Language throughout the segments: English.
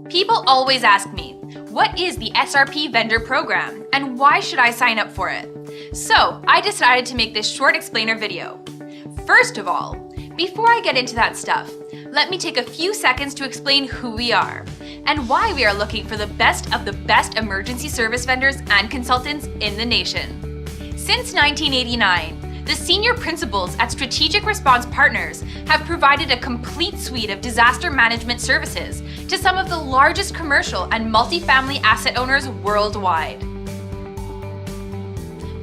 People always ask me, what is the SRP vendor program and why should I sign up for it? So I decided to make this short explainer video. First of all, before I get into that stuff, let me take a few seconds to explain who we are and why we are looking for the best of the best emergency service vendors and consultants in the nation. Since 1989, the senior principals at Strategic Response Partners have provided a complete suite of disaster management services to some of the largest commercial and multifamily asset owners worldwide.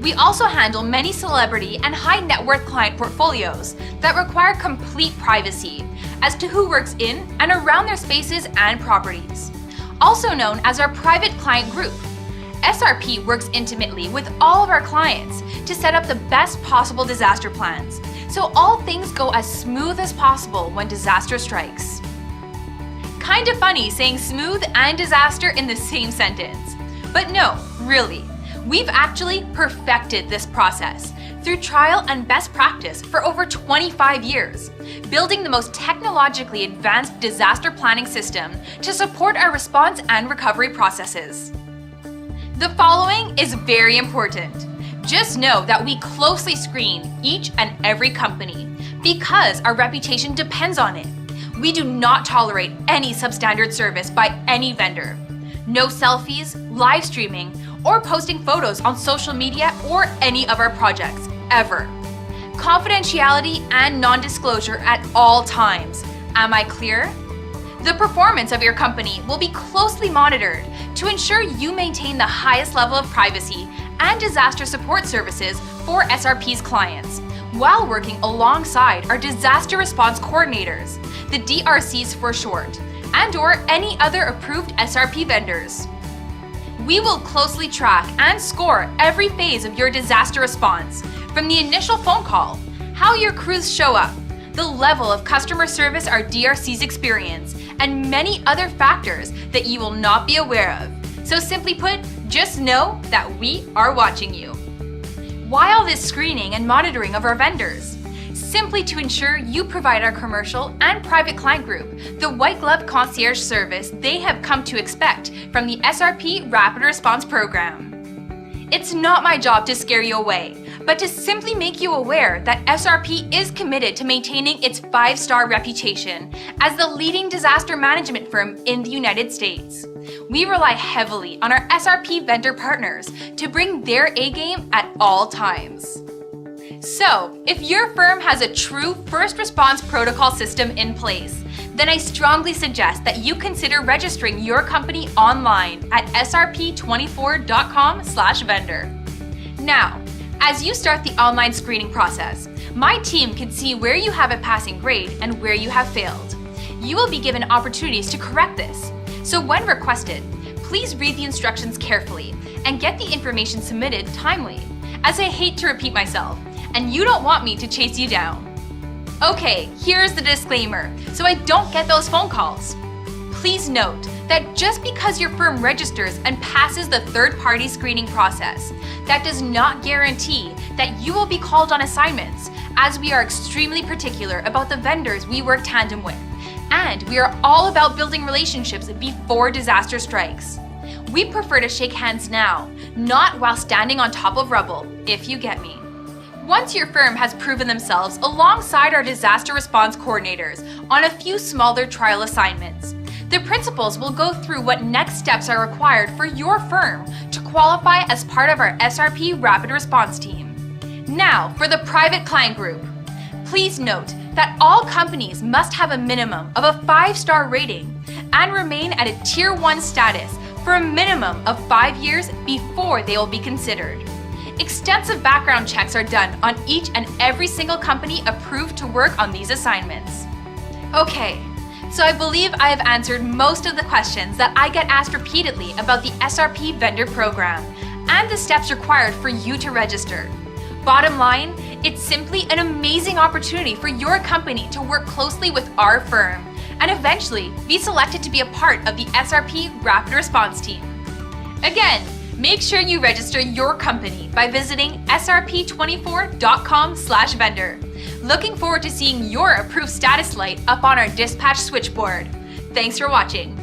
We also handle many celebrity and high net worth client portfolios that require complete privacy as to who works in and around their spaces and properties. Also known as our private client group, SRP works intimately with all of our clients to set up the best possible disaster plans, so all things go as smooth as possible when disaster strikes. Kind of funny saying smooth and disaster in the same sentence. But no, really, we've actually perfected this process through trial and best practice for over 25 years, building the most technologically advanced disaster planning system to support our response and recovery processes. The following is very important. Just know that we closely screen each and every company because our reputation depends on it. We do not tolerate any substandard service by any vendor. No selfies, live streaming, or posting photos on social media or any of our projects, ever. Confidentiality and non-disclosure at all times. Am I clear? The performance of your company will be closely monitored to ensure you maintain the highest level of privacy and disaster support services for SRP's clients, while working alongside our disaster response coordinators, the DRCs for short, and/or any other approved SRP vendors. We will closely track and score every phase of your disaster response, from the initial phone call, how your crews show up, the level of customer service our DRCs experience, and many other factors that you will not be aware of. So simply put, just know that we are watching you. Why all this screening and monitoring of our vendors? Simply to ensure you provide our commercial and private client group the white glove concierge service they have come to expect from the SRP Rapid Response Program. It's not my job to scare you away, but to simply make you aware that SRP is committed to maintaining its 5-star reputation as the leading disaster management firm in the United States. We rely heavily on our SRP vendor partners to bring their A-game at all times. So, if your firm has a true first response protocol system in place, then I strongly suggest that you consider registering your company online at srp24.com/vendor. Now, as you start the online screening process, my team can see where you have a passing grade and where you have failed. You will be given opportunities to correct this. So when requested, please read the instructions carefully and get the information submitted timely, as I hate to repeat myself, and you don't want me to chase you down. Okay, here's the disclaimer, so I don't get those phone calls. Please note that just because your firm registers and passes the third-party screening process, that does not guarantee that you will be called on assignments, as we are extremely particular about the vendors we work tandem with, and we are all about building relationships before disaster strikes. We prefer to shake hands now, not while standing on top of rubble, if you get me. Once your firm has proven themselves alongside our disaster response coordinators on a few smaller trial assignments, the principals will go through what next steps are required for your firm to qualify as part of our SRP Rapid Response Team. Now, for the private client group. Please note that all companies must have a minimum of a 5-star rating and remain at a Tier 1 status for a minimum of 5 years before they will be considered. Extensive background checks are done on each and every single company approved to work on these assignments. Okay, so I believe I have answered most of the questions that I get asked repeatedly about the SRP vendor program and the steps required for you to register. Bottom line, it's simply an amazing opportunity for your company to work closely with our firm and eventually be selected to be a part of the SRP Rapid Response Team. Again, make sure you register your company by visiting srp24.com/vendor. Looking forward to seeing your approved status light up on our dispatch switchboard. Thanks for watching.